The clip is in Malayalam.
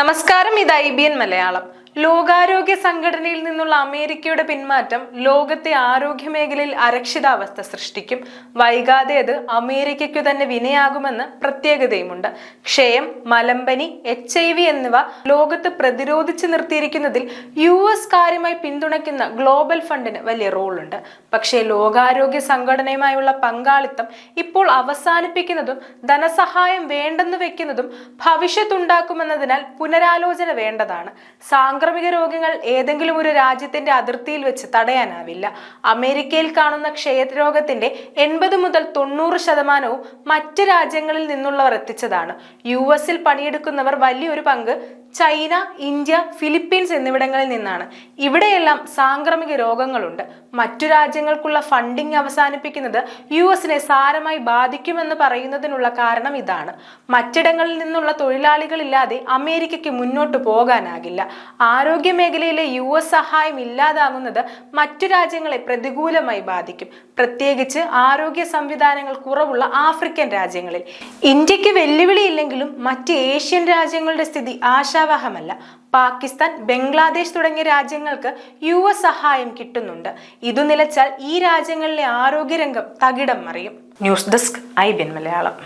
നമസ്കാരം, ഇത് IBN മലയാളം. ലോകാരോഗ്യ സംഘടനയിൽ നിന്നുള്ള അമേരിക്കയുടെ പിന്മാറ്റം ലോകത്തെ ആരോഗ്യ മേഖലയിൽ അരക്ഷിതാവസ്ഥ സൃഷ്ടിക്കും. വൈകാതെ അത് അമേരിക്കയ്ക്കു തന്നെ വിനയാകുമെന്ന് പ്രത്യേകതയുമുണ്ട്. ക്ഷയം, മലമ്പനി, HIV എന്നിവ ലോകത്ത് പ്രതിരോധിച്ചു നിർത്തിയിരിക്കുന്നതിൽ US കാര്യമായി പിന്തുണയ്ക്കുന്ന ഗ്ലോബൽ ഫണ്ടിന് വലിയ റോളുണ്ട്. പക്ഷേ ലോകാരോഗ്യ സംഘടനയുമായുള്ള പങ്കാളിത്തം ഇപ്പോൾ അവസാനിപ്പിക്കുന്നതും ധനസഹായം വേണ്ടെന്ന് വെക്കുന്നതും ഭവിഷ്യത്തുണ്ടാക്കുമെന്നതിനാൽ പുനരാലോചന വേണ്ടതാണ്. സാംക്രമിക രോഗങ്ങൾ ഏതെങ്കിലും ഒരു രാജ്യത്തിന്റെ അതിർത്തിയിൽ വെച്ച് തടയാനാവില്ല. അമേരിക്കയിൽ കാണുന്ന ക്ഷയരോഗത്തിന്റെ 80 മുതൽ 90% മറ്റ് രാജ്യങ്ങളിൽ നിന്നുള്ളവർ എത്തിച്ചതാണ്. US പണിയെടുക്കുന്നവർ വലിയൊരു പങ്ക് ചൈന, ഇന്ത്യ, ഫിലിപ്പീൻസ് എന്നിവിടങ്ങളിൽ നിന്നാണ്. ഇവിടെയെല്ലാം സാംക്രമിക രോഗങ്ങളുണ്ട്. മറ്റു രാജ്യങ്ങൾക്കുള്ള ഫണ്ടിംഗ് അവസാനിപ്പിക്കുന്നത് US സാരമായി ബാധിക്കുമെന്ന് പറയുന്നതിനുള്ള കാരണം ഇതാണ്. മറ്റിടങ്ങളിൽ നിന്നുള്ള തൊഴിലാളികളില്ലാതെ അമേരിക്കയ്ക്ക് മുന്നോട്ട് പോകാനാകില്ല. ആരോഗ്യ മേഖലയിലെ US സഹായം ഇല്ലാതാകുന്നത് മറ്റു രാജ്യങ്ങളെ പ്രതികൂലമായി ബാധിക്കും, പ്രത്യേകിച്ച് ആരോഗ്യ സംവിധാനങ്ങൾ കുറവുള്ള ആഫ്രിക്കൻ രാജ്യങ്ങളിൽ. ഇന്ത്യക്ക് വെല്ലുവിളിയില്ലെങ്കിലും മറ്റ് ഏഷ്യൻ രാജ്യങ്ങളുടെ സ്ഥിതി ആശാവഹമല്ല. പാകിസ്ഥാൻ, ബംഗ്ലാദേശ് തുടങ്ങിയ രാജ്യങ്ങൾക്ക് US സഹായം കിട്ടുന്നുണ്ട്. ഇതു നിലച്ചാൽ ഈ രാജ്യങ്ങളിലെ ആരോഗ്യരംഗം തകിടം മറിയും. News desk IBN Malayalam.